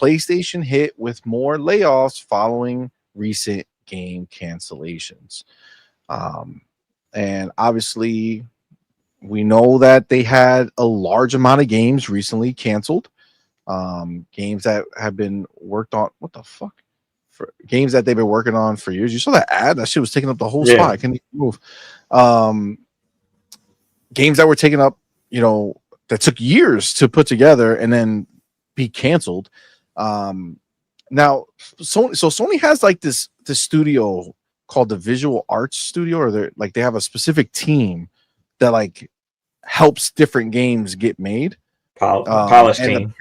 PlayStation hit with more layoffs following recent game cancellations. Um, and obviously, we know that they had a large amount of games recently canceled. Games that have been worked on. What the fuck? For games that they've been working on for years. You saw that ad? That shit was taking up the whole spot. Yeah. I couldn't even move. Um, Games that were taken up, that took years to put together and then be canceled. Um, Now, Sony has like this studio called the Visual Arts Studio, or they have a specific team that like helps different games get made. Polish And team.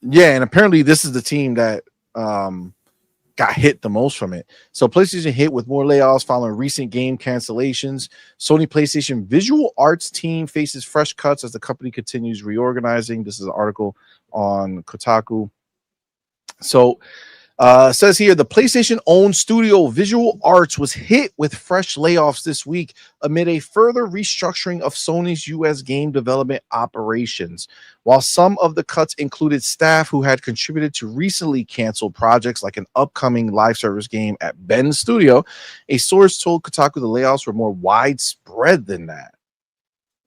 yeah, and apparently this is the team that got hit the most from it. So PlayStation hit with more layoffs following recent game cancellations. Sony PlayStation Visual Arts team faces fresh cuts as the company continues reorganizing. This is an article on Kotaku. So says here the PlayStation owned studio Visual Arts was hit with fresh layoffs this week amid a further restructuring of Sony's US game development operations. While some of the cuts included staff who had contributed to recently canceled projects like an upcoming live service game at Bend Studio, a source told Kotaku the layoffs were more widespread than that.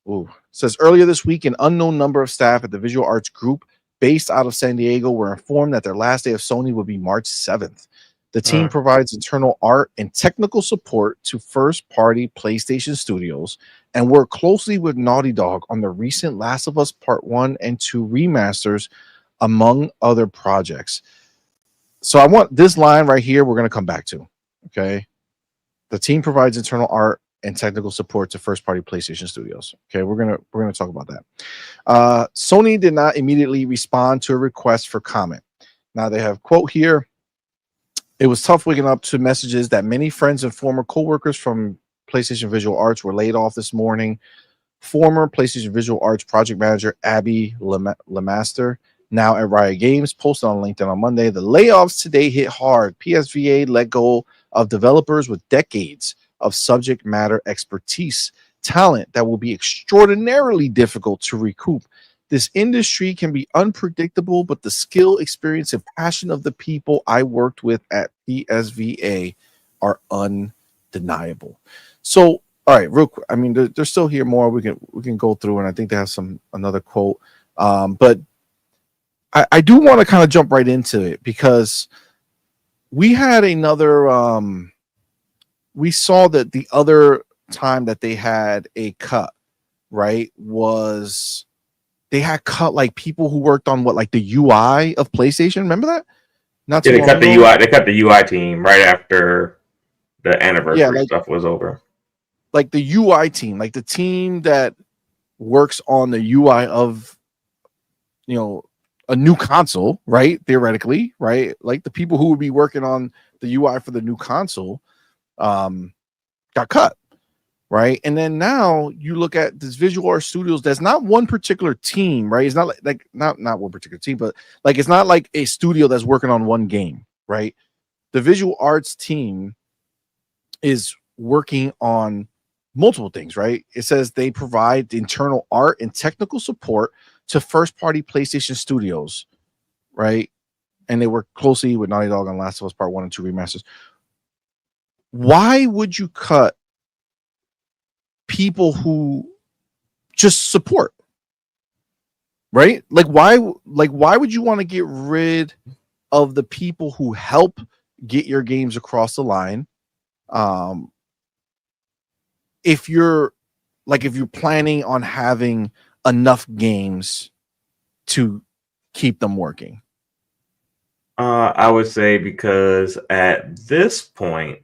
Ooh. Says earlier this week, an unknown number of staff at the Visual Arts Group based out of San Diego were informed that their last day of Sony would be March 7th. The team provides internal art and technical support to first-party PlayStation studios and work closely with Naughty Dog on the recent Last of Us Part 1 and 2 remasters, among other projects. So I want this line right here we're going to come back to, okay? The team provides internal art and technical support to first-party PlayStation studios. Okay, we're gonna talk about that. Sony did not immediately respond to a request for comment. Now they have quote here. It was tough waking up to messages that many friends and former coworkers from PlayStation Visual Arts were laid off this morning. Former PlayStation Visual Arts project manager Abby Lemaster, now at Riot Games, posted on LinkedIn on Monday. The layoffs today hit hard. PSVA let go of developers with decades of subject matter expertise, talent that will be extraordinarily difficult to recoup. This industry can be unpredictable, but the skill, experience, and passion of the people I worked with at PSVA are undeniable. So, all right, real quick. I mean, there's still here more we can go through, and I think they have another quote. But I do want to kind of jump right into it because we had another. We saw that the other time that they had a cut, right, was they had cut like people who worked on like the UI of PlayStation. Remember that? Not too Yeah, they long cut ago. the UI. They cut the UI team right after the anniversary stuff was over. Like the UI team, like the team that works on the UI of, a new console, right? Theoretically, right? Like the people who would be working on the UI for the new console. Got cut, right? And then now you look at this Visual Art Studios. That's not one particular team, right? It's not like not one particular team, but like it's not like a studio that's working on one game, right? The Visual Arts team is working on multiple things, right? It says they provide internal art and technical support to first-party PlayStation studios, right? And they work closely with Naughty Dog on Last of Us Part 1 and 2 remasters. Why would you cut people who just support? Right? Like why would you want to get rid of the people who help get your games across the line? If you're planning on having enough games to keep them working. I would say because at this point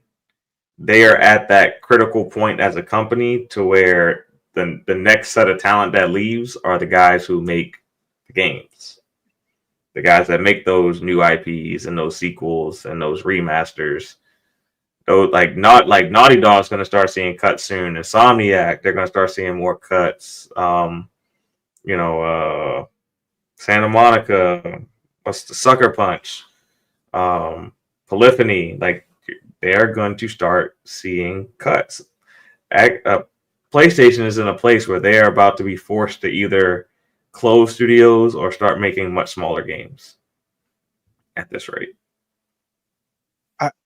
they are at that critical point as a company to where the next set of talent that leaves are the guys who make the games. The guys that make those new IPs and those sequels and those remasters. Those Naughty Dog's going to start seeing cuts soon. Insomniac, they're going to start seeing more cuts. Santa Monica, what's the Sucker Punch? Polyphony, like they're going to start seeing cuts. PlayStation is in a place where they are about to be forced to either close studios or start making much smaller games. at this rate.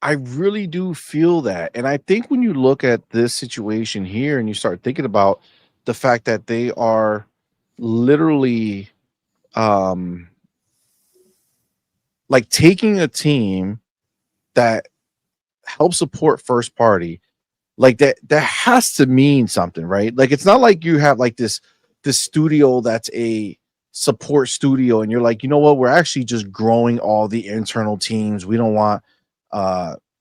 I really do feel that. And I think when you look at this situation here and you start thinking about the fact that they are literally um like taking a team that helps support first party, like that has to mean something, right? Like it's not like you have like this studio that's a support studio and you're like, you know what, we're actually just growing all the internal teams. We don't want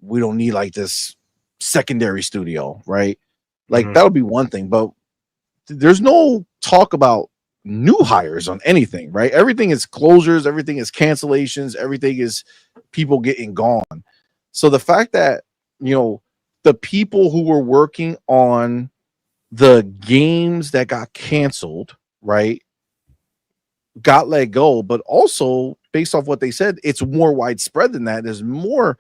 we don't need like this secondary studio, right? Like Hmm. that'll be one thing, but there's no talk about new hires on anything, right? Everything is closures, everything is cancellations, everything is people getting gone. So the fact that, you know, the people who were working on the games that got canceled, right, got let go, but also based off what they said, it's more widespread than that. There's more,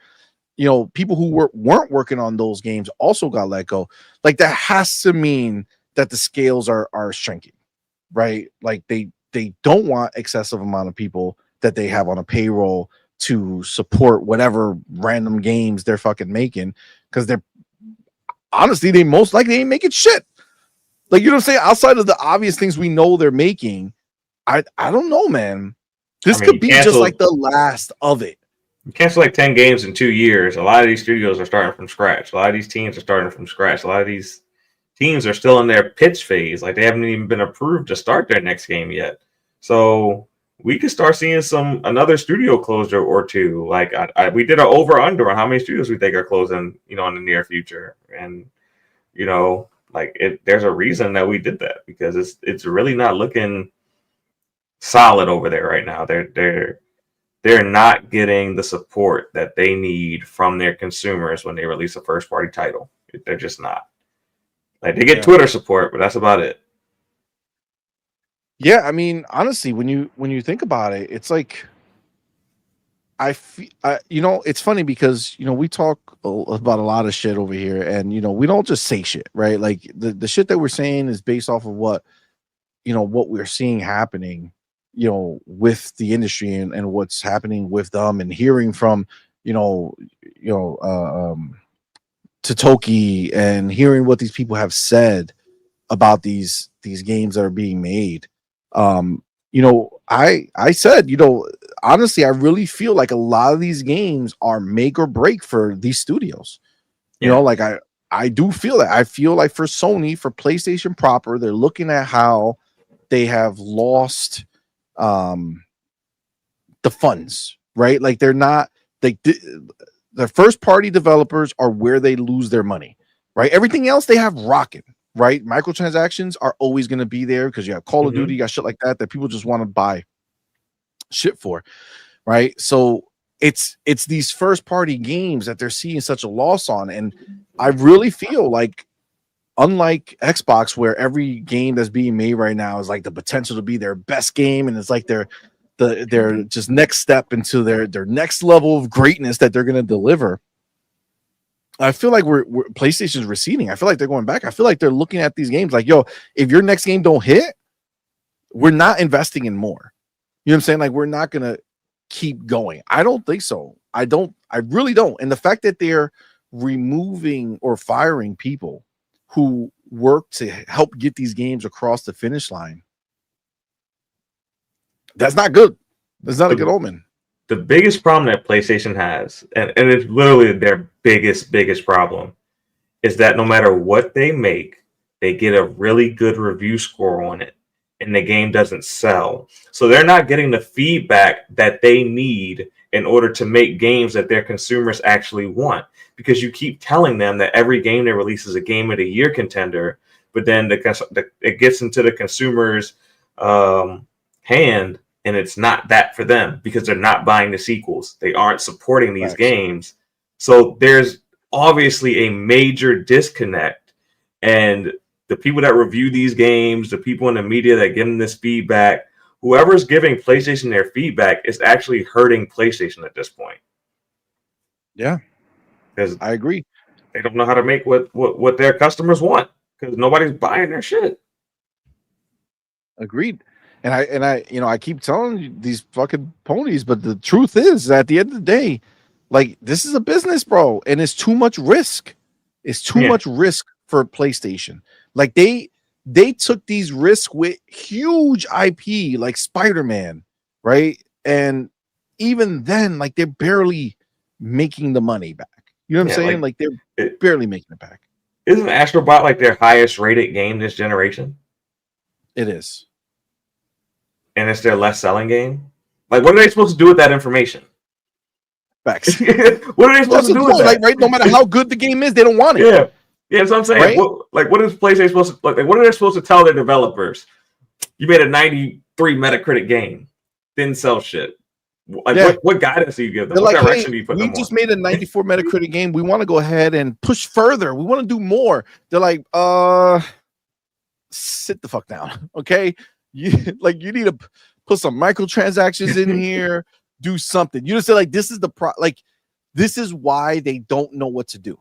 you know, people who weren't working on those games also got let go. Like that has to mean that the scales are shrinking, right? Like they don't want excessive amount of people that they have on a payroll to support whatever random games they're fucking making, because they're honestly they most likely ain't making shit. Like, you know what I'm saying? Outside of the obvious things we know they're making, I don't know, man. I This mean, could be just like the last of it. you cancel like 10 games in 2 years. A lot of these studios are starting from scratch. A lot of these teams are starting from scratch. A lot of these teams are still in their pitch phase. Like they haven't even been approved to start their next game yet. So we could start seeing another studio closure or two. Like we did an over under on how many studios we think are closing, you know, in the near future. And you know, like there's a reason that we did that because it's really not looking solid over there right now. They're not getting the support that they need from their consumers when they release a first party title. They're just not. Like they get Yeah. Twitter support, but that's about it. Yeah, I mean, honestly, when you think about it, it's like I feel, you know, it's funny because you know we talk about a lot of shit over here, and you know we don't just say shit, right? Like the shit that we're saying is based off of what, you know, what we're seeing happening, you know, with the industry and what's happening with them, and hearing from, you know, you know, Totoki, and hearing what these people have said about these games that are being made. You know, I said, you know, honestly, I really feel like a lot of these games are make or break for these studios. You Yeah. know, like I do feel that. I feel like for Sony, for PlayStation proper, they're looking at how they have lost um the funds, right? Like they're not like the first party developers are where they lose their money, right? Everything else they have rocking, right? Microtransactions are always going to be there because you have Call of Duty, Hmm. you got shit like that that people just want to buy shit for, right? So it's these first party games that they're seeing such a loss on, and I really feel like unlike Xbox, where every game that's being made right now is like the potential to be their best game, and it's like their just next step into their next level of greatness that they're going to deliver. I feel like we're PlayStation's receding. I feel like they're going back. I feel like they're looking at these games like, yo, if your next game don't hit, we're not investing in more. You know what I'm saying? Like we're not gonna keep going. I don't think so. I don't. I really don't. And the fact that they're removing or firing people who work to help get these games across the finish line, that's not good. That's not a good The omen. the biggest problem that PlayStation has, and it's literally their biggest problem, is that no matter what they make, they get a really good review score on it, and the game doesn't sell. So they're not getting the feedback that they need in order to make games that their consumers actually want. Because you keep telling them that every game they release is a game of the year contender, but then it gets into the consumer's hand, and it's not that for them because they're not buying the sequels. They aren't supporting these Facts. games. So there's obviously a major disconnect, and the people that review these games, the people in the media that give them this feedback, whoever's giving PlayStation their feedback is actually hurting PlayStation at this point Yeah, because I agree. they don't know how to make what their customers want because nobody's buying their shit. Agreed. And I keep telling you these fucking ponies, but the truth is, at the end of the day, like, this is a business, bro, and it's too much risk. It's too Yeah. much risk for PlayStation. Like, they took these risks with huge IP like Spider-Man, right? And even then, like, they're barely making the money back. You know what I'm Yeah, saying? like Like, they're it, barely making it back. isn't Astrobot like their highest rated game this generation? It is. And it's their less selling game? Like, what are they supposed to do with that information? Facts. What are they supposed That's to the do with point. Like, that? right? No matter how good the game is, they don't want it. Yeah. Yeah, so I'm saying, Right? what is PlayStation supposed to like? What are they supposed to tell their developers? You made a 93 Metacritic game, didn't sell shit. Like, Yeah. what guidance do you give them? They're What like, hey, direction do you put we them just on? made a 94 Metacritic game. We want to go ahead and push further. We want to do more. They're like, sit the fuck down. Okay. You you need to put some microtransactions in here, do something. You just say, like, this is this is why they don't know what to do.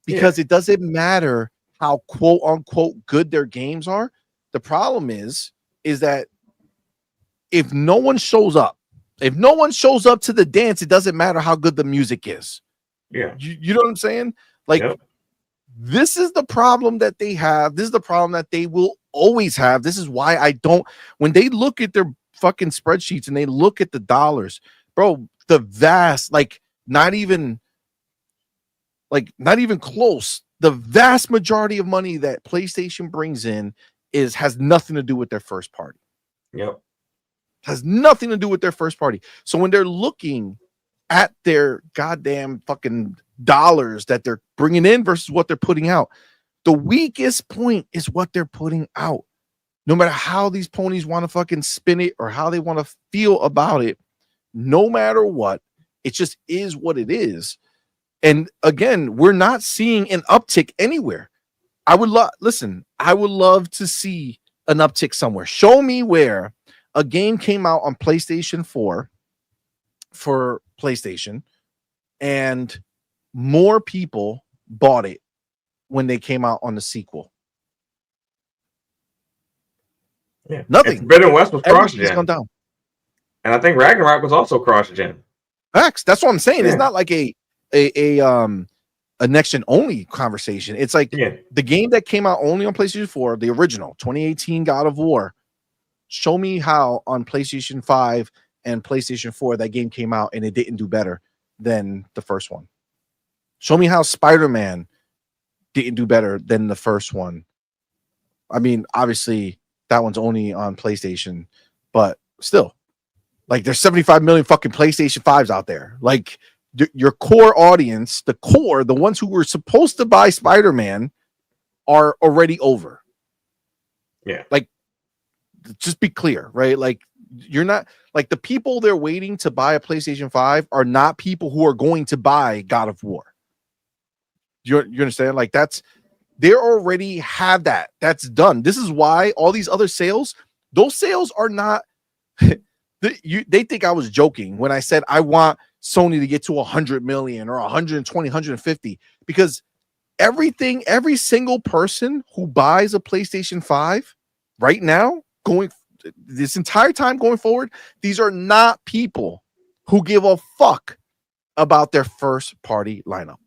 Because it doesn't matter how quote unquote good their games are. The problem is that if no one shows up, to the dance, it doesn't matter how good the music is. Yeah. You know what I'm saying? Like, Yep. this is the problem that they have. This is the problem that they will always have. This is why I don't, when they look at their fucking spreadsheets and they look at the dollars, bro, the vast, not even close. The vast majority of money that PlayStation brings in has nothing to do with their first party. Yep. Has nothing to do with their first party. So when they're looking at their goddamn fucking dollars that they're bringing in versus what they're putting out, the weakest point is what they're putting out. No matter how these ponies want to fucking spin it or how they want to feel about it, no matter what, it just is what it is. And again, we're not seeing an uptick anywhere. I would love to see an uptick somewhere. Show me where a game came out on PlayStation 4 for PlayStation and more people bought it when they came out on the sequel. Yeah. Nothing. Forbidden West was Everything's gone cross-gen. down. And I think Ragnarok was also cross-gen. Facts. That's what I'm saying. Yeah. It's not like a next gen only conversation. It's like the game that came out only on PlayStation 4, the original 2018 God of War. Show me how on PlayStation 5 and PlayStation 4 that game came out and it didn't do better than the first one. Show me how Spider-Man didn't do better than the first one. I mean, obviously that one's only on PlayStation, but still, like, there's 75 million fucking PlayStation 5s out there. Like, your core audience, the ones who were supposed to buy Spider-Man are already over. Yeah. Like, just be clear, right? Like, you're not, like, the people they're waiting to buy a PlayStation 5 are not people who are going to buy God of War. You understand? Like, they already have that. That's done. This is why all these other sales, those sales are not, they think I was joking when I said I want Sony to get to 100 million or 120, 150, because every single person who buys a PlayStation 5 right now, this entire time going forward, these are not people who give a fuck about their first party lineup.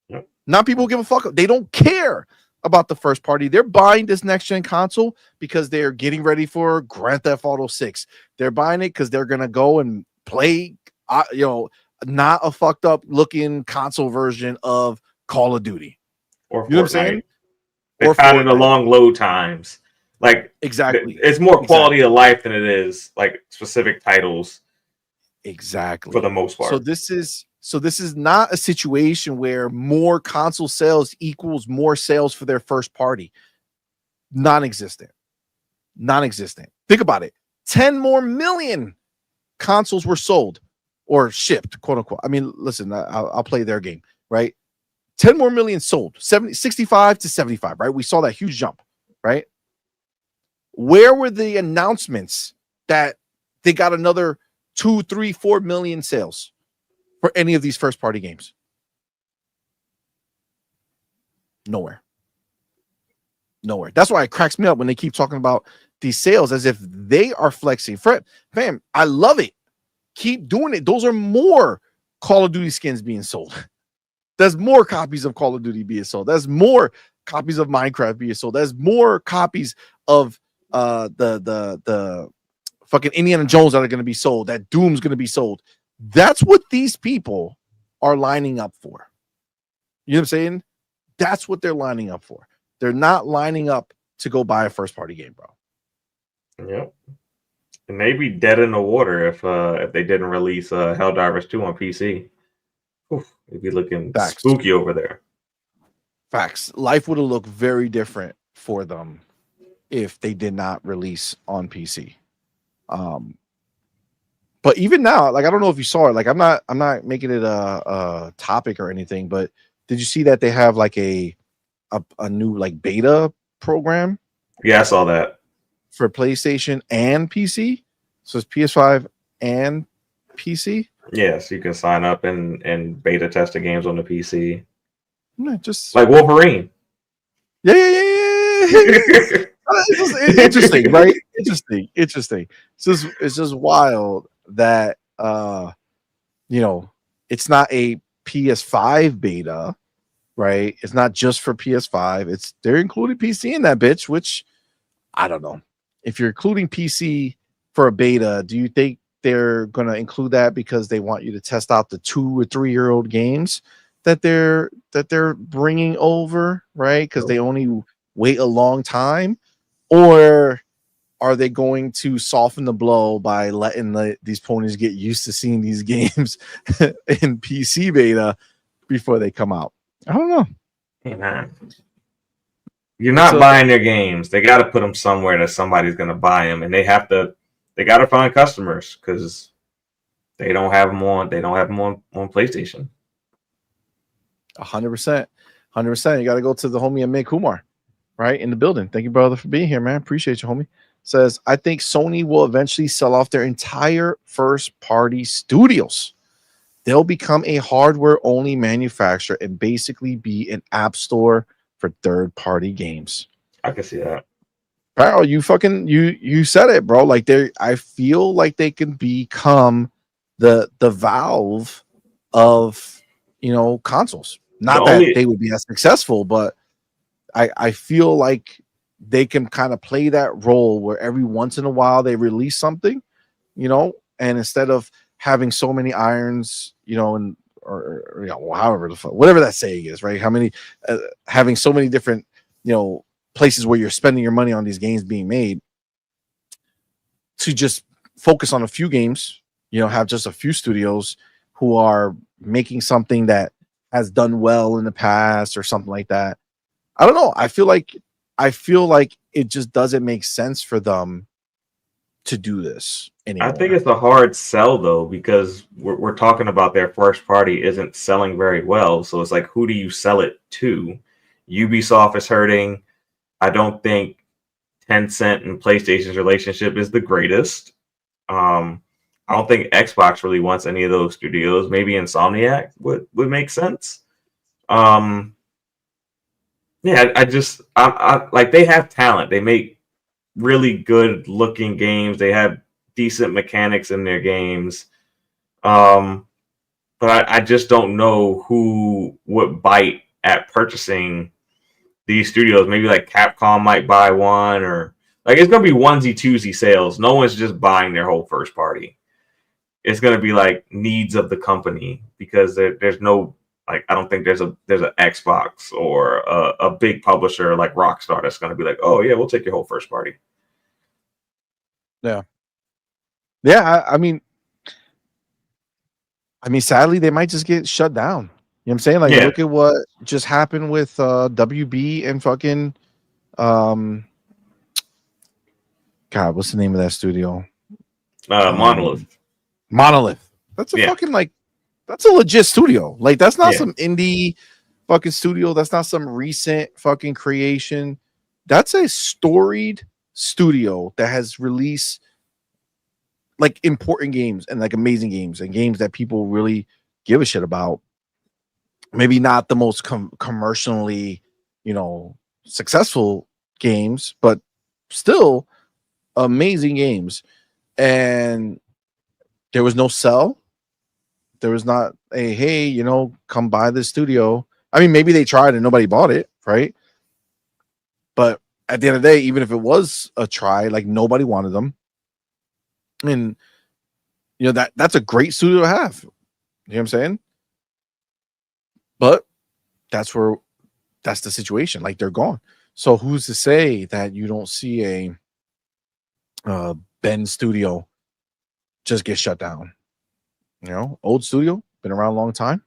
Yep. Not people who give a fuck. They don't care about the first party. They're buying this next gen console because they're getting ready for Grand Theft Auto 6. They're buying it because they're gonna go and play, not a fucked up looking console version of Call of Duty. Or you know what I'm saying? They counted the long load times. Like, exactly, it's more quality of life than it is like specific titles. Exactly. For the most part. So this is not a situation where more console sales equals more sales for their first party. Non-existent. Think about it. 10 more million consoles were sold or shipped, quote unquote. I mean, listen, I'll play their game, right? 10 more million sold, 65 to 75, right? We saw that huge jump, right? Where were the announcements that they got another 2, 3, 4 million sales for any of these first party games? Nowhere. That's why it cracks me up when they keep talking about these sales as if they are flexing. Fam, I love it. Keep doing it. Those are more Call of Duty skins being sold. There's more copies of Call of Duty being sold. There's more copies of Minecraft being sold. There's more copies of the fucking Indiana Jones that are going to be sold. That Doom's going to be sold. That's what these people are lining up for. You know what I'm saying? That's what they're lining up for. They're not lining up to go buy a first party game, bro. Yep. And they'd be dead in the water if they didn't release Helldivers 2 on PC. Oof, it'd be looking spooky over there. Facts. Life would have looked very different for them if they did not release on PC. But even now, like I don't know if you saw it. Like I'm not making it a topic or anything. But did you see that they have like a new like beta program? Yeah, I saw that for PlayStation and PC. So it's PS5 and PC. Yes, you can sign up and beta test the games on the PC. Yeah, just like Wolverine. Yeah. It's just interesting, right? Interesting. It's just wild that it's not a PS5 beta, right? It's not just for PS5. They're including PC in that bitch, which I don't know. If you're including PC for a beta, do you think they're going to include that because they want you to test out the 2 or 3 year old games that they're bringing over, right? Because they only wait a long time, or are they going to soften the blow by letting these ponies get used to seeing these games in PC beta before they come out? I don't know. Hey, man. You're not buying their games. They got to put them somewhere that somebody's going to buy them, and they got to find customers because they don't have them on PlayStation. 100%. You got to go to the homie Amit Kumar, right, in the building. Thank you, brother, for being here, man. Appreciate you, homie. Says, I think Sony will eventually sell off their entire first-party studios. They'll become a hardware-only manufacturer and basically be an app store for third-party games. I can see that. Pal, you said it, bro. Like I feel like they can become the Valve of consoles. Not that they would be as successful, but I feel like they can kind of play that role where every once in a while they release something, and instead of having so many irons, or however the fuck, whatever that saying is, right? How many having so many different, places where you're spending your money on these games being made, to just focus on a few games, have just a few studios who are making something that has done well in the past or something like that. I don't know. I feel like it just doesn't make sense for them to do this anymore. I think it's a hard sell though, because we're talking about their first party isn't selling very well. So it's like, who do you sell it to? Ubisoft is hurting. I don't think Tencent and PlayStation's relationship is the greatest. I don't think Xbox really wants any of those studios. Maybe Insomniac would make sense. Yeah, I like, they have talent. They make really good looking games. They have decent mechanics in their games. But I just don't know who would bite at purchasing these studios. Maybe like Capcom might buy one, or like it's gonna be onesie twosie sales. No one's just buying their whole first party. It's gonna be like needs of the company, because there's no, like, I don't think there's an Xbox or a big publisher like Rockstar that's gonna be like, oh yeah, we'll take your whole first party. Yeah. I mean, sadly, they might just get shut down. You know what I'm saying? Like, look at what just happened with WB and fucking God, what's the name of that studio? Monolith. That's a fucking, like, that's a legit studio. Like, that's not some indie fucking studio. That's not some recent fucking creation. That's a storied studio that has released like important games and like amazing games and games that people really give a shit about. Maybe not the most commercially, successful games, but still amazing games, and there was no sell. There was not a hey, come buy this studio. I mean, maybe they tried and nobody bought it, right? But at the end of the day, even if it was a try, like nobody wanted them, and that's a great studio to have. You know what I'm saying? But that's the situation. Like they're gone. So who's to say that you don't see a Ben studio just get shut down? Old studio, been around a long time.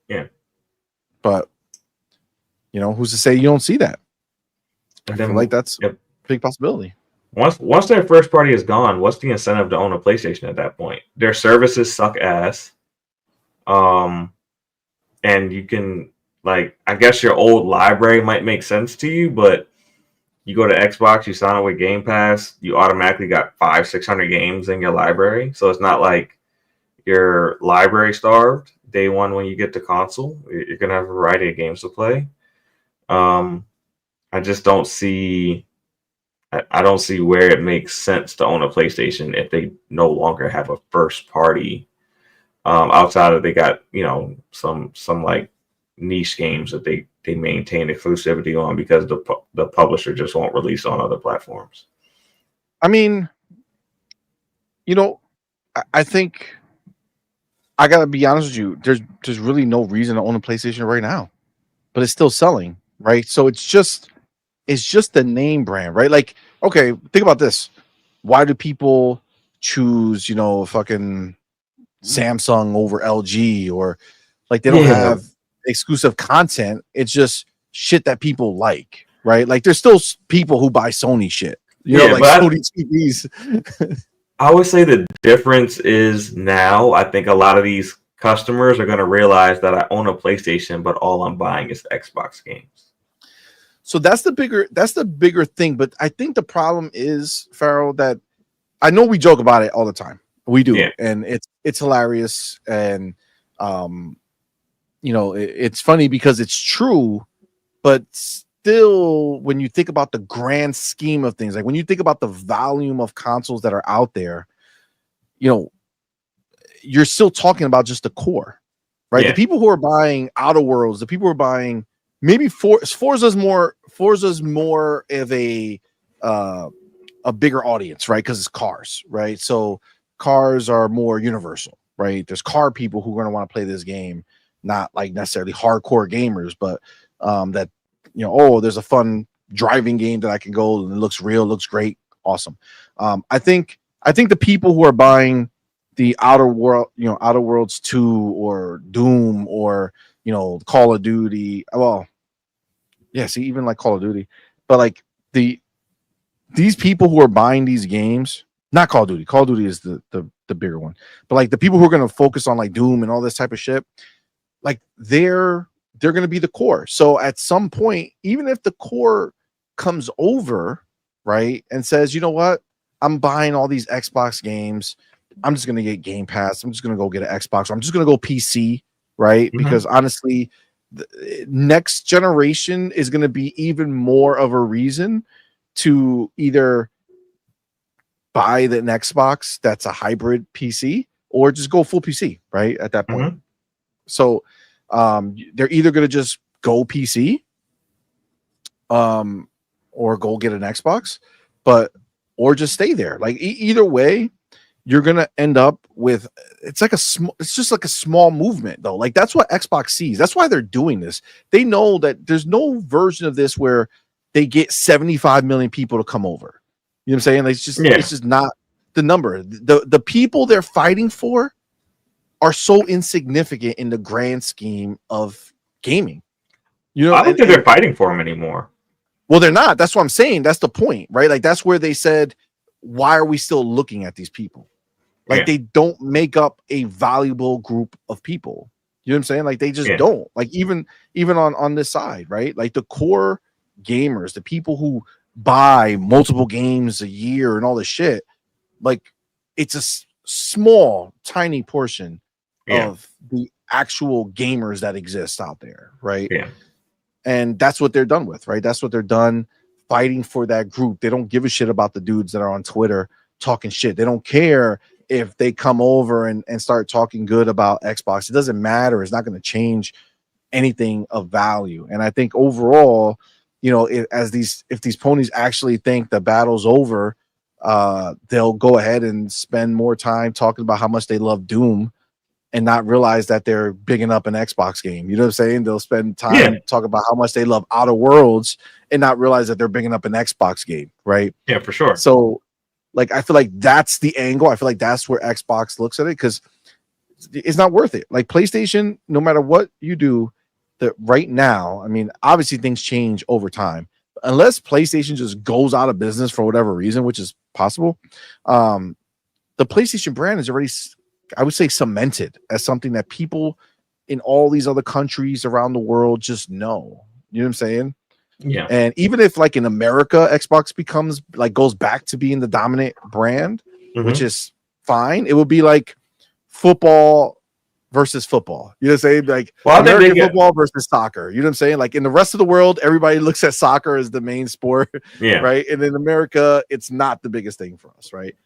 Yeah. But who's to say you don't see that? And I feel like that's yep. a big possibility. Once their first party is gone, what's the incentive to own a PlayStation at that point? Their services suck ass. And you can, like, I guess your old library might make sense to you, but you go to Xbox, you sign up with Game Pass, you automatically got 500-600 games in your library. So it's not like you're library starved day one when you get the console. You're gonna have a variety of games to play. I just don't see. I don't see where it makes sense to own a PlayStation if they no longer have a first party. Outside of they got some like niche games that they maintain exclusivity on because the publisher just won't release on other platforms. I mean, I think I gotta be honest with you. There's really no reason to own a PlayStation right now, but it's still selling, right? So it's just the name brand, right? Like, okay, think about this. Why do people choose, fucking Samsung over LG, or like they don't have exclusive content? It's just shit that people like, right? Like there's still people who buy Sony shit, like Sony TVs. I would say the difference is now I think a lot of these customers are going to realize that I own a PlayStation, but all I'm buying is Xbox games. So that's the bigger thing. But I think the problem is, Farrell, that I know we joke about it all the time. We do, and it's hilarious, and it's funny because it's true, but still, when you think about the grand scheme of things, like when you think about the volume of consoles that are out there, you're still talking about just the core, right? The people who are buying Outer Worlds, the people who are buying maybe Forza's more of a bigger audience, right? Because it's cars, right? So cars are more universal, right? There's car people who are going to want to play this game, not like necessarily hardcore gamers, but that there's a fun driving game that I can go and it looks real, looks great, awesome. I think the people who are buying the Outer Worlds 2 or Doom or Call of Duty, well, yeah, see, even like Call of Duty, but like these people who are buying these games, not Call of Duty is the bigger one, but like the people who are going to focus on like Doom and all this type of shit, like they're going to be the core. So at some point, even if the core comes over, right, and says, you know what, I'm buying all these Xbox games, I'm just going to get Game Pass, I'm just going to go get an Xbox, I'm just going to go PC, right? Mm-hmm. Because honestly, the next generation is going to be even more of a reason to either buy an Xbox that's a hybrid PC or just go full PC, right? At that point. Mm-hmm. So they're either going to just go PC or go get an Xbox, or just stay there. Like either way, you're going to end up with, it's just like a small movement though. Like that's what Xbox sees. That's why they're doing this. They know that there's no version of this where they get 75 million people to come over. You know what I'm saying? Like it's just not the number. The people they're fighting for are so insignificant in the grand scheme of gaming. I don't think they're fighting for them anymore. Well, they're not. That's what I'm saying. That's the point, right? Like that's where they said, why are we still looking at these people? Like they don't make up a valuable group of people. You know what I'm saying? Like they just don't. Like even on this side, right? Like the core gamers, the people who buy multiple games a year and all this shit, like it's a small, tiny portion of the actual gamers that exist out there, right? Yeah. And that's what they're done with, right? That's what they're done fighting for that group. They don't give a shit about the dudes that are on Twitter talking shit. They don't care if they come over and start talking good about Xbox. It doesn't matter. It's not going to change anything of value. And I think overall, you know, if these ponies actually think the battle's over, they'll go ahead and spend more time talking about how much they love Doom and not realize that they're bigging up an Xbox game. You know what I'm saying? They'll spend time talking about how much they love Outer Worlds and not realize that they're bigging up an Xbox game, right? Yeah, for sure. So, like, I feel like that's the angle. I feel like that's where Xbox looks at it, because it's not worth it. Like PlayStation, no matter what you do, that right now, I mean, obviously things change over time. Unless PlayStation just goes out of business for whatever reason, which is possible, the PlayStation brand is already, I would say, cemented as something that people in all these other countries around the world just know. You know what I'm saying? Yeah. And even if, like, in America, Xbox becomes, like, goes back to being the dominant brand, which is fine, it would be like football versus football. You know what I'm saying? Like, well, American football versus soccer. You know what I'm saying? Like, in the rest of the world, everybody looks at soccer as the main sport, right? And in America, it's not the biggest thing for us, right?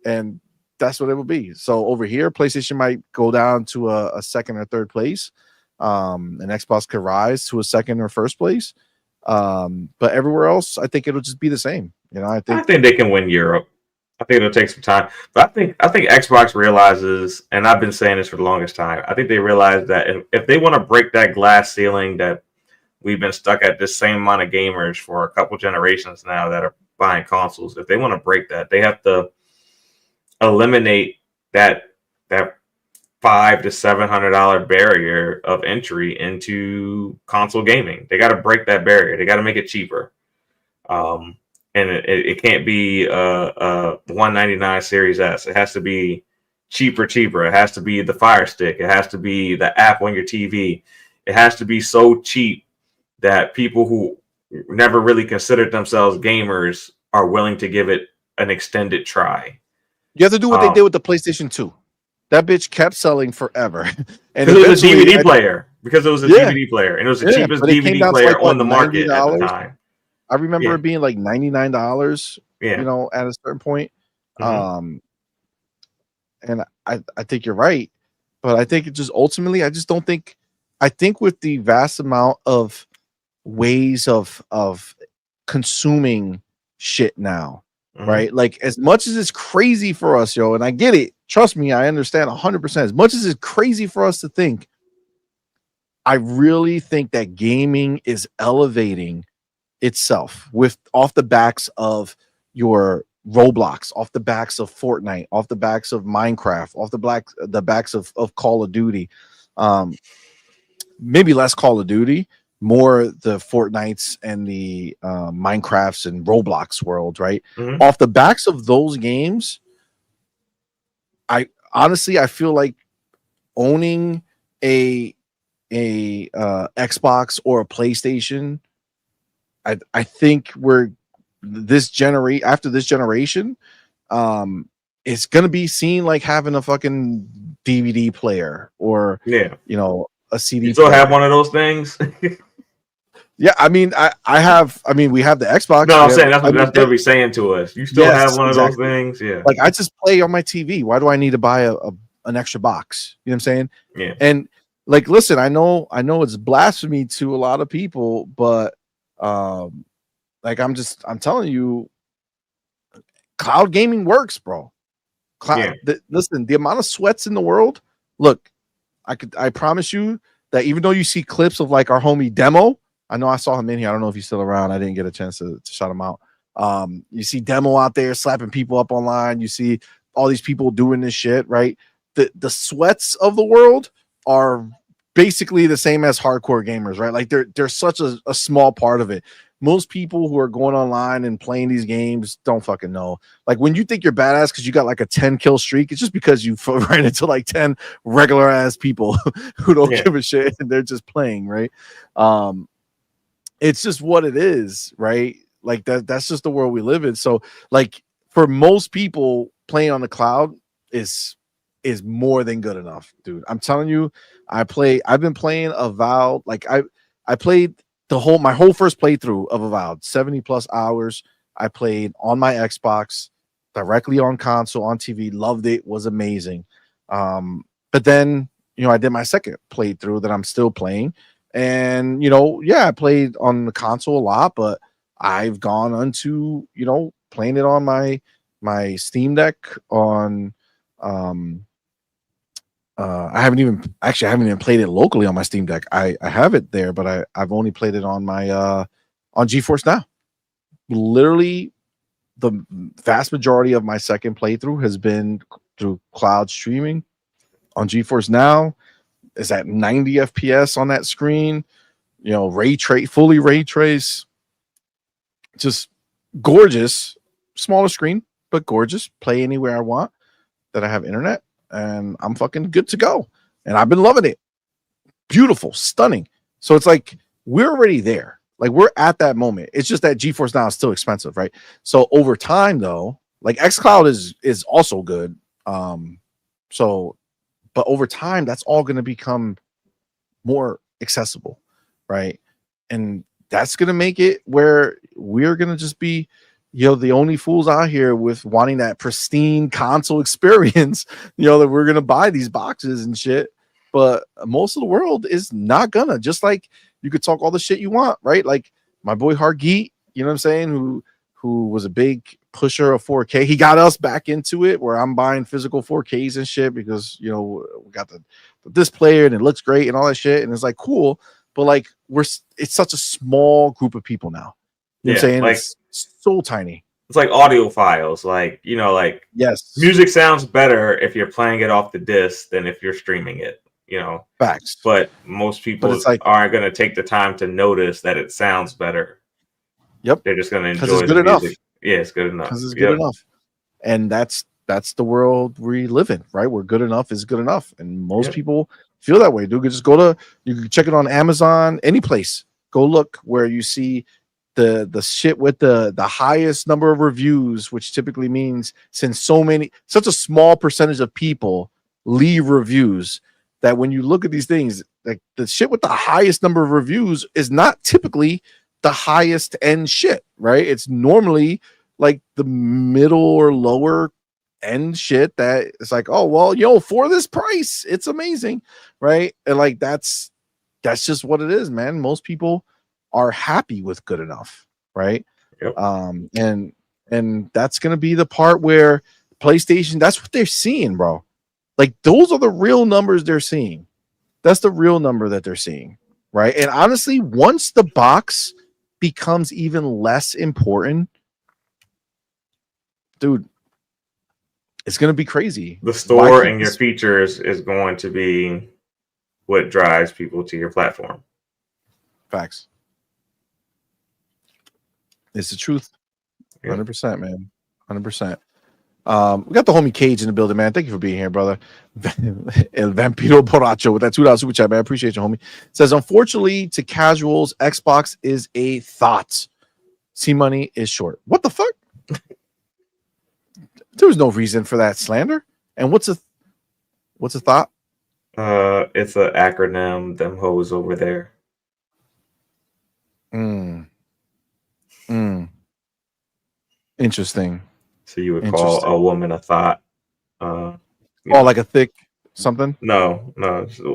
And that's what it will be. So over here, PlayStation might go down to a second or third place, and Xbox could rise to a second or first place. But everywhere else, I think it'll just be the same. You know, I think they can win Europe. I think it'll take some time, but I think Xbox realizes, and I've been saying this for the longest time, I think they realize that if they want to break that glass ceiling that we've been stuck at this same amount of gamers for a couple generations now that are buying consoles, if they want to break that, they have to eliminate that $500 to $700 barrier of entry into console gaming. They got to break that barrier. They got to make it cheaper. And it can't be the $199 Series S. It has to be cheaper. It has to be the Fire Stick. It has to be the app on your TV. It has to be so cheap that people who never really considered themselves gamers are willing to give it an extended try. You have to do what they did with the PlayStation 2. That bitch kept selling forever. And it was a DVD player. Because it was a DVD player. And it was the cheapest DVD player on the market at the time. I remember it being like $99, you know, at a certain point. And I think you're right. But I think it just ultimately, I just don't think, I think with the vast amount of ways of consuming shit now, right? Like, as much as it's crazy for us, yo, and I get it. Trust me, I understand 100%. As much as it's crazy for us to think, I really think that gaming is elevating itself off the backs of your Roblox, off the backs of Fortnite, off the backs of Minecraft, off the backs of Call of Duty. Maybe less Call of Duty, more the Fortnites and the Minecrafts and Roblox world, right? Off the backs of those games, I feel like owning a Xbox or a PlayStation, I think after this generation, it's gonna be seen like having a fucking DVD player or you know, a CD. You still have one of those things? Yeah, I mean, we have the Xbox. No, I'm saying that's what they'll be saying to us. You still have one of those things? Yeah. Like, I just play on my TV. Why do I need to buy an extra box? You know what I'm saying? Yeah. And, like, listen, I know it's blasphemy to a lot of people, but like, I'm telling you, cloud gaming works, bro. Listen, the amount of sweats in the world. Look, I promise you that even though you see clips of, like, our homie Demo, I know I saw him in here. I don't know if he's still around. I didn't get a chance to shout him out. You see Demo out there slapping people up online. You see all these people doing this shit, right? The sweats of the world are basically the same as hardcore gamers, right? Like, they're such a small part of it. Most people who are going online and playing these games don't fucking know. Like, when you think you're badass because you got like a 10 kill streak, it's just because you ran into like 10 regular ass people who don't give a shit and they're just playing, right? It's just what it is, right? Like, that's just the world we live in. So, like, for most people, playing on the cloud is more than good enough, dude. I'm telling you, I've been playing Avowed. Like, I played my whole first playthrough of Avowed, 70 plus hours. I played on my Xbox, directly on console, on TV, loved it, was amazing. But then, I did my second playthrough that I'm still playing. And, yeah, I played on the console a lot, but I've gone onto, playing it on my Steam Deck on I haven't even played it locally on my Steam Deck. I have it there, but I've only played it on my on GeForce Now. Literally the vast majority of my second playthrough has been through cloud streaming on GeForce Now. Is at 90 FPS on that screen, fully ray trace, just gorgeous, smaller screen, but gorgeous. Play anywhere I want that I have internet, and I'm fucking good to go. And I've been loving it. Beautiful, stunning. So it's like we're already there. Like we're at that moment. It's just that GeForce Now is still expensive, right? So over time, though, like xCloud is also good. But over time, that's all going to become more accessible, right? And that's going to make it where we're going to just be, the only fools out here with wanting that pristine console experience, that we're going to buy these boxes and shit. But most of the world is not gonna. Just like you could talk all the shit you want, right? Like my boy Hargeet, you know what I'm saying? Who was a big pusher of 4K. He got us back into it where I'm buying physical 4Ks and shit because we got the display and it looks great and all that shit. And it's like cool, but like it's such a small group of people now. You know what I'm saying? Like, it's so tiny. It's like audio files. Like, yes, music sounds better if you're playing it off the disc than if you're streaming it. Facts. But most people aren't going to take the time to notice that it sounds better. Yep. They're just going to enjoy it's good the enough. music. Yeah, it's good enough. Because it's good enough. And that's the world we live in, right? Where good enough is good enough. And most people feel that way. Dude, just you can check it on Amazon, any place. Go look where you see the shit with the highest number of reviews, which typically means since such a small percentage of people leave reviews, that when you look at these things, like the shit with the highest number of reviews is not typically the highest end shit, right? It's normally like the middle or lower end shit that it's like, oh, well, for this price, it's amazing, right? And like that's just what it is, man. Most people are happy with good enough, right? Yep. And that's gonna be the part where PlayStation, that's what they're seeing, bro. Like those are the real numbers they're seeing. That's the real number that they're seeing, right? And honestly, once the box becomes even less important, dude, it's going to be crazy. The store and your features is going to be what drives people to your platform. Facts. It's the truth. 100%, man. 100%. We got the homie Cage in the building, man. Thank you for being here, brother. El Vampiro Borracho with that $2 super chat, man. I appreciate you, homie. Says, unfortunately, to casuals, Xbox is a thought. CMoney is short. What the fuck? There was no reason for that slander. And what's a thought? It's an acronym. Them hoes over there. Interesting. So you would call a woman a thought. Like a thick something? No.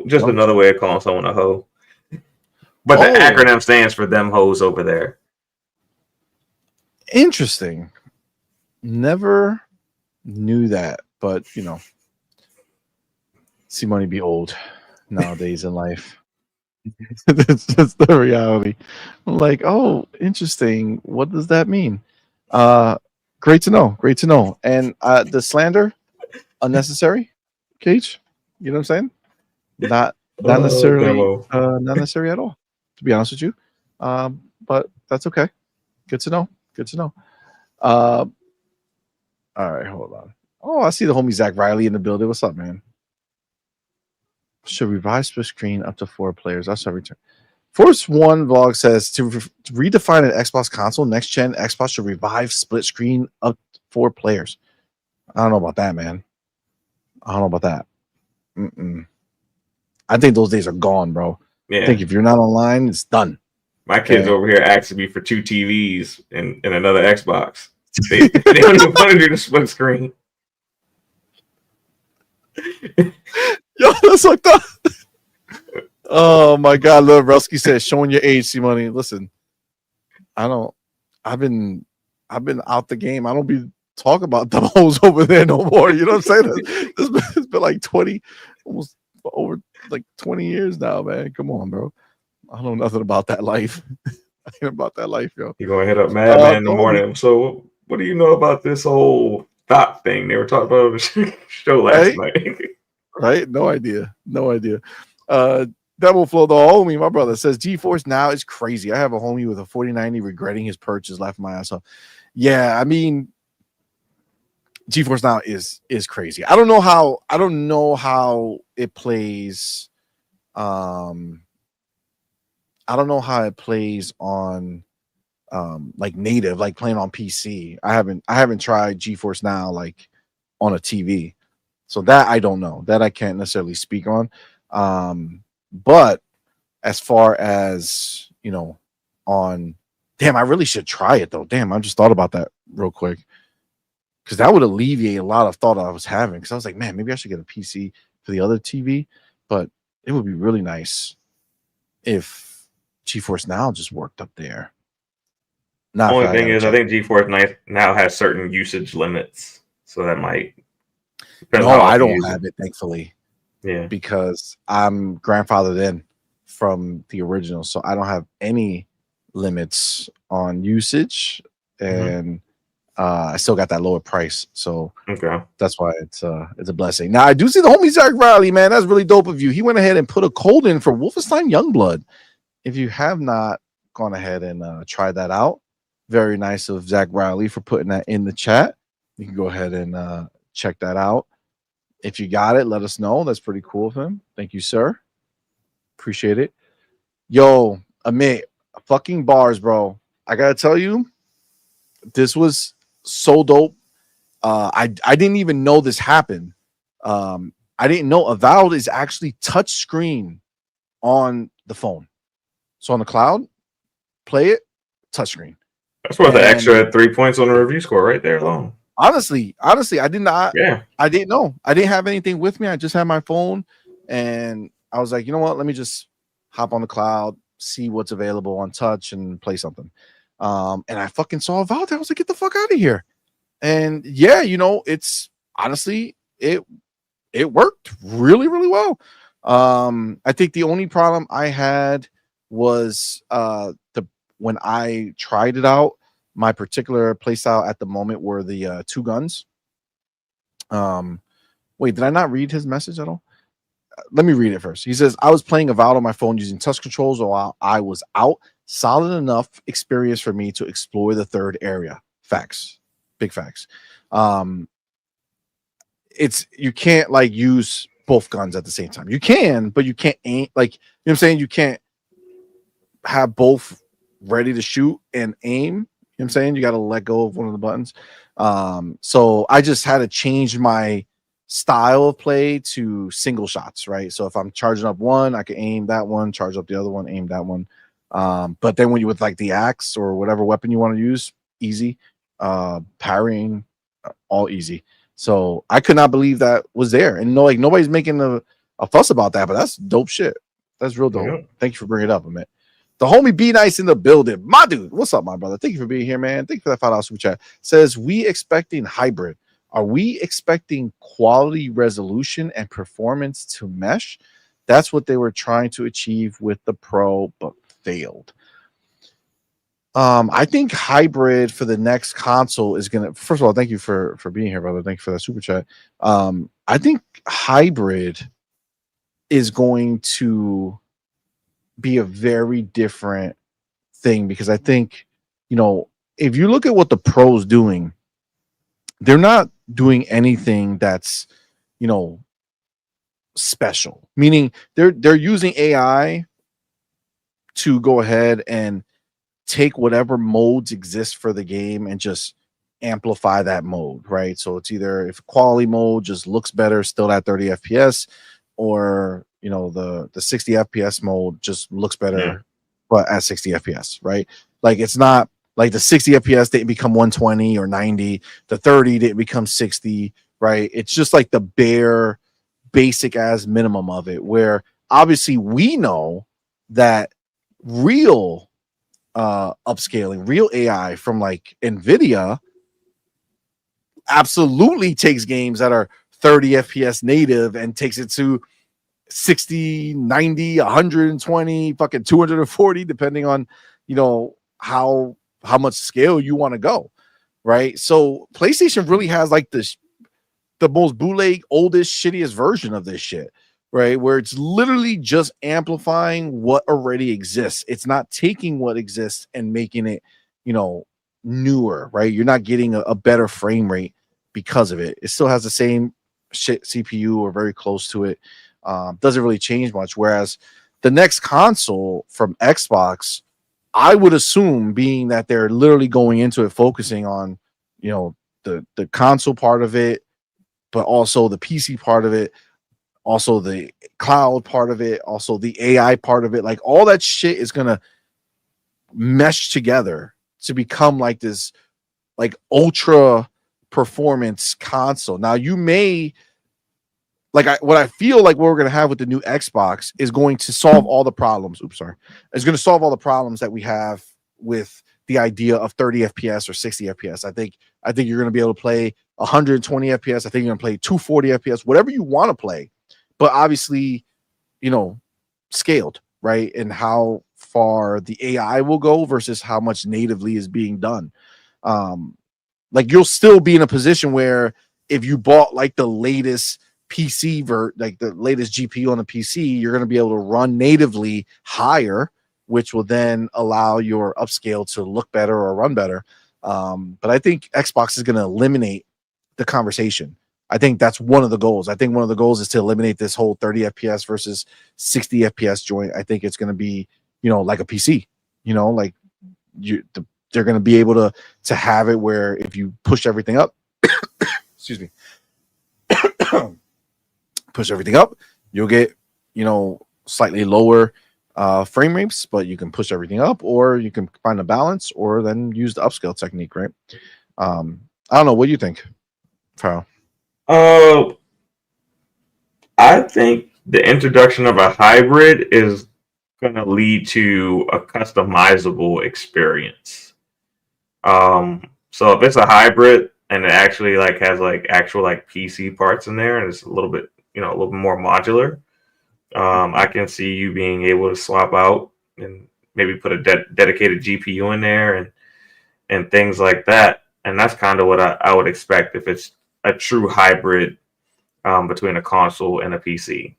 Just another way of calling someone a hoe. But the acronym stands for them hoes over there. Interesting. Never knew that, but CMoney be old nowadays in life. It's just the reality. I'm like, oh, interesting. What does that mean? Great to know. And the slander, unnecessary, Cage. You know what I'm saying? Not necessarily not necessary at all, to be honest with you. But that's okay. Good to know. All right, hold on. Oh, I see the homie Zach Riley in the building. What's up, man? Should revive split screen up to 4 players. That's every turn. Force One Vlog says to redefine an Xbox console, next gen Xbox should revive split screen up to 4 players. I don't know about that, man. I don't know about that. I think those days are gone, bro. Yeah. I think if you're not online, it's done. My kids over here asking me for 2 TVs and another Xbox. They don't even want to do the split screen. Yo, that's fucked up. Oh my God, Lil Rusky says, showing your age, CMoney. Listen, I've been out the game. I don't be talking about the hoes over there no more. You know what I'm saying? It's been like 20, almost over like 20 years now, man. Come on, bro. I don't know nothing about that life. I ain't about that life, yo. You're gonna hit up Madman in the morning. So what do you know about this whole thought thing they were talking about on the show last night? Right? No idea. Devil Flow, the homie, my brother, says GeForce Now is crazy. I have a homie with a 4090 regretting his purchase, laughing my ass off. Yeah, I mean, GeForce Now is crazy. I don't know how it plays. I don't know how it plays on like native, like playing on PC. I haven't tried GeForce Now like on a TV. So that I don't know. That I can't necessarily speak on. But as far as, you know, on damn, I really should try it though. Damn, I just thought about that real quick. Because that would alleviate a lot of thought I was having. Because I was like, man, maybe I should get a PC for the other TV. But it would be really nice if GeForce Now just worked up there. Not only thing is, I think GeForce Now has certain usage limits. So that might. No, I don't have it, thankfully. Yeah. Because I'm grandfathered in from the original. So I don't have any limits on usage. And I still got that lower price, so that's why it's a blessing. Now I do see the homie Zach Riley, man. That's really dope of you. He went ahead and put a code in for Wolfenstein Youngblood. If you have not gone ahead and tried that out, very nice of Zach Riley for putting that in the chat. You can go ahead and check that out. If you got it, let us know. That's pretty cool of him. Thank you, sir. Appreciate it. Yo, Amit, fucking bars, bro. I gotta tell you, this was so dope. I didn't even know this happened. I didn't know Avowed is actually touch screen on the phone. So on the cloud, play it, touch screen. That's worth the extra 3 points on the review score right there alone. Honestly, I did not. Yeah. I didn't know. I didn't have anything with me. I just had my phone, and I was like, you know what? Let me just hop on the cloud, see what's available on touch, and play something. And I fucking saw Avowed. I was like, get the fuck out of here. And yeah, you know, it's honestly it worked really, really well. I think the only problem I had was when I tried it out, my particular playstyle at the moment were the 2 guns. Wait, did I not read his message at all? Let me read it first. He says, I was playing Avowed on my phone using touch controls while I was out. Solid enough experience for me to explore the third area. Facts. Big facts. It's you can't like use both guns at the same time. You can, but you can't aim, like, you know what I'm saying? You can't have both ready to shoot and aim. You know what I'm saying? You got to let go of one of the buttons. So I just had to change my style of play to single shots, right? So if I'm charging up one, I can aim that one, charge up the other one, aim that one. But then when you with like the axe or whatever weapon you want to use, easy. Parrying, all easy. So I could not believe that was there. And no, like nobody's making a fuss about that, but that's dope shit. That's real dope. Yeah. Thank you for bringing it up, Amit. The homie B Nice in the building. My dude, what's up, my brother? Thank you for being here, man. Thank you for that $5 super chat. Says, we expecting hybrid. Are we expecting quality resolution and performance to mesh? That's what they were trying to achieve with the Pro, but failed. I think hybrid for the next console is gonna. First of all, thank you for being here, brother. Thank you for that super chat. I think hybrid is going to be a very different thing because I think, you know, if you look at what the Pro's doing, they're not doing anything that's, you know, special. Meaning they're using AI to go ahead and take whatever modes exist for the game and just amplify that mode, right? So it's either if quality mode just looks better, still at 30 FPS, or you know the 60 FPS mode just looks better, but at 60 FPS, right? Like it's not like the 60 FPS didn't become 120 or 90, the 30 didn't become 60, right? It's just like the bare basic as minimum of it, where obviously we know that real upscaling, real AI from like Nvidia absolutely takes games that are 30 FPS native and takes it to 60, 90, 120, fucking 240, depending on, you know, how much scale you want to go, right? So PlayStation really has like this the most bootleg, oldest, shittiest version of this shit, right? Where it's literally just amplifying what already exists. It's not taking what exists and making it, you know, newer, right? You're not getting a better frame rate because of it. It still has the same shit CPU or very close to it. Doesn't really change much. Whereas the next console from Xbox, I would assume, being that they're literally going into it focusing on, you know, the console part of it, but also the PC part of it, also the cloud part of it, also the AI part of it. Like all that shit is gonna mesh together to become like this like ultra performance console. Now you may what I feel like what we're gonna have with the new Xbox is going to solve all the problems. Oops, sorry. It's gonna solve all the problems that we have with the idea of 30 FPS or 60 FPS. I think you're gonna be able to play 120 FPS. I think you're gonna play 240 FPS, whatever you want to play, but obviously, you know, scaled, right? And how far the AI will go versus how much natively is being done. Like you'll still be in a position where if you bought like the latest like the latest GPU on the PC, you're going to be able to run natively higher, which will then allow your upscale to look better or run better. But I think Xbox is going to eliminate the conversation. I think that's one of the goals. I think one of the goals is to eliminate this whole 30 FPS versus 60 FPS joint. I think it's going to be, you know, like a PC, you know, like they're going to be able to have it where if you push everything up, excuse me, push everything up, you'll get, you know, slightly lower frame rates, but you can push everything up, or you can find a balance, or then use the upscale technique, right? I don't know. What do you think, Farrell? I think the introduction of a hybrid is going to lead to a customizable experience. So if it's a hybrid and it actually like has like actual like PC parts in there and it's a little bit, you know, a little bit more modular, I can see you being able to swap out and maybe put a dedicated GPU in there and things like that. And that's kind of what I would expect if it's a true hybrid between a console and a PC.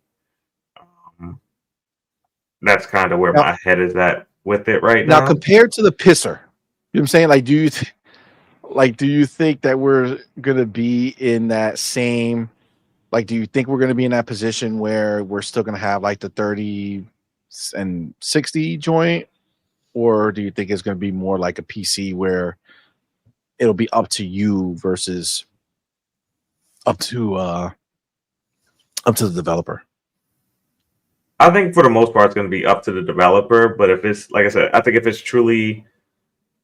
That's kind of where Now, my head is at with it right now now. compared to the pisser, you know what I'm saying? Like, do you think that we're gonna be in that same? Like, do you think we're gonna be in that position where we're still gonna have like the 30 and 60 joint, or do you think it's gonna be more like a PC where it'll be up to you versus up to the developer? I think for the most part, it's going to be up to the developer. But if it's, like I said, I think if it's truly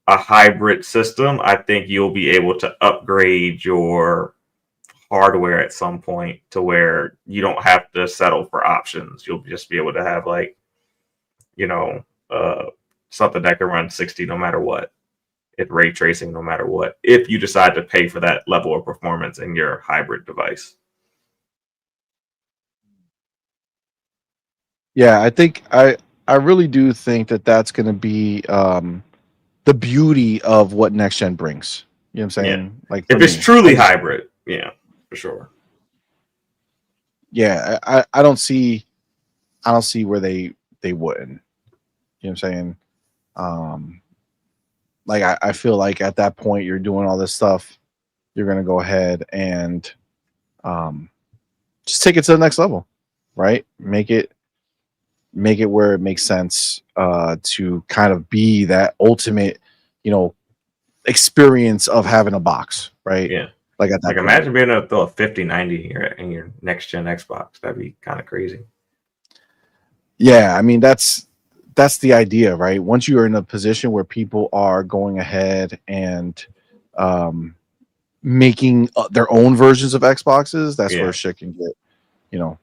a hybrid system, I think you'll be able to upgrade your hardware at some point to where you don't have to settle for options. You'll just be able to have like, you know, something that can run 60 no matter what. It ray tracing no matter what, if you decide to pay for that level of performance in your hybrid device. Yeah, I think I really do think that that's going to be the beauty of what next gen brings. You know what I'm Yeah. saying? Like for If it's me, truly hybrid, yeah, for sure. yeah, I don't see where they wouldn't. You know what I'm saying? Like I feel like at that point you're doing all this stuff, you're gonna go ahead and just take it to the next level, right? Make it where it makes sense to kind of be that ultimate, you know, experience of having a box, right? Yeah. Like at that Like point. imagine being able to throw a 5090 in your next gen Xbox. That'd be kind of crazy. Yeah, I mean that's that's the idea, right? Once you are in a position where people are going ahead and um, making their own versions of Xboxes, that's where Yeah, shit can get, you know,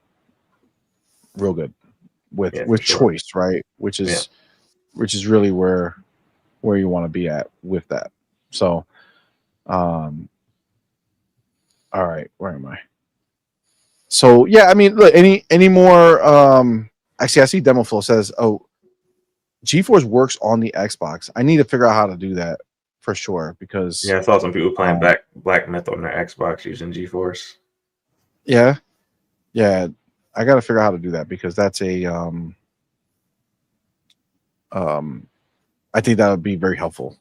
real good yeah, for with sure. choice, right? Yeah. Which is really where you want to be at with that. So, um, all right, where am I? So yeah, I mean, look, any more? Actually, I see Demo Flow says, "Oh, GeForce works on the Xbox." I need to figure out how to do that for sure because, Yeah, I saw some people playing um, Black Myth on their Xbox using GeForce. yeah, yeah, I got to figure out how to do that because that's a um, I think that would be very helpful.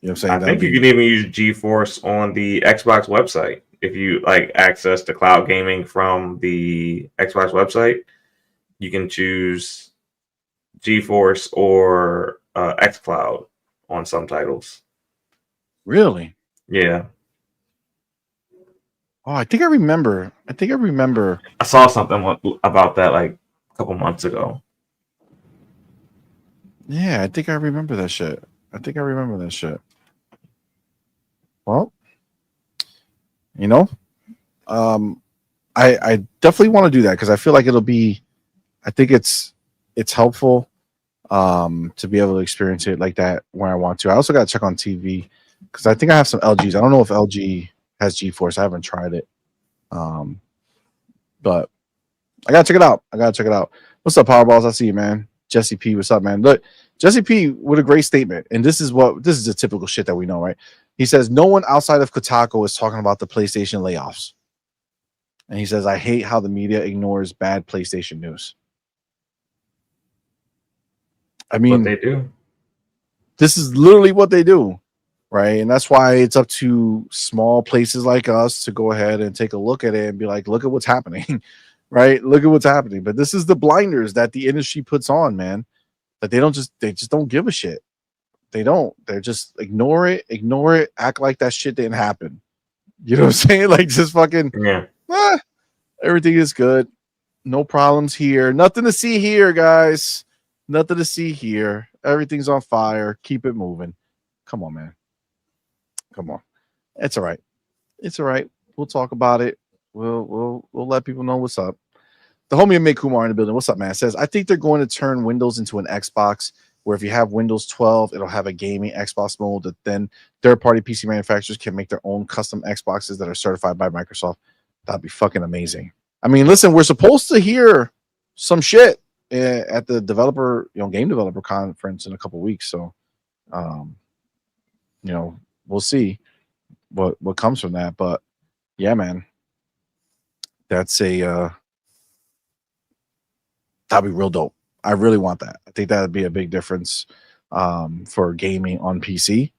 You know what I'm I saying? That would think you be can even use GeForce on the Xbox website if you like access to cloud gaming from the Xbox website. You can choose GeForce or XCloud on some titles. really. Yeah, Oh, I think I remember. I think I remember. I saw something about that like a couple months ago. Yeah, I think I remember that shit. I think I remember that shit. Well, you know, um, I definitely want to do that because I feel like it'll be. I think it's helpful to be able to experience it like that when I want to. I also got to check on TV because I think I have some LGs. I don't know if LG has GeForce. I haven't tried it, um, but I gotta check it out. I gotta check it out. What's up, Powerballs? I see you, man. Jesse P, what's up, man? Look, Jesse P with a great statement, and this is the typical shit that we know, right? He says no one outside of Kotaku is talking about the PlayStation layoffs, and he says I hate how the media ignores bad PlayStation news. I What they mean, do. this is literally what they do, right? And that's why it's up to small places like us to go ahead and take a look at it and be like, look at what's happening, right? Look at what's happening. But this is the blinders that the industry puts on, man. That they just don't give a shit. They don't. They're just ignore it, act like that shit didn't happen. You know what I'm saying? Like just fucking Yeah, ah, everything is good. No problems here. Nothing to see here, guys. Nothing to see here. Everything's on fire. Keep it moving. Come on, man. Come on. It's all right. It's all right. We'll talk about it. We'll let people know what's up. The homie Make Kumar in the building. What's up, man? Says I think they're going to turn Windows into an Xbox, where if you have Windows 12, it'll have a gaming Xbox mode that then third-party PC manufacturers can make their own custom Xboxes that are certified by Microsoft. That'd be fucking amazing. I mean, listen, we're supposed to hear some shit at the game developer conference in a couple weeks. So, um, we'll see what comes from that. But yeah, man, that's that'd be real dope. I really want that. I think that'd be a big difference for gaming on PC,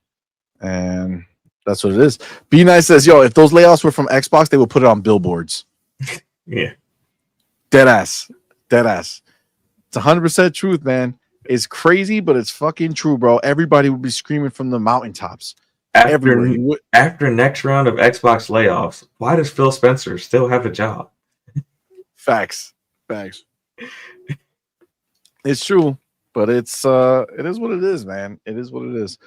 and that's what it is. Be Nice says, "Yo, if those layoffs were from Xbox, they would put it on billboards." yeah. Dead ass, dead ass. It's 100% truth, man. It's crazy, but it's fucking true, bro. Everybody would be screaming from the mountaintops everywhere. After You would after next round of Xbox layoffs, why does Phil Spencer still have a job? facts, facts. It's true, but it is what it is, man. It is what it is.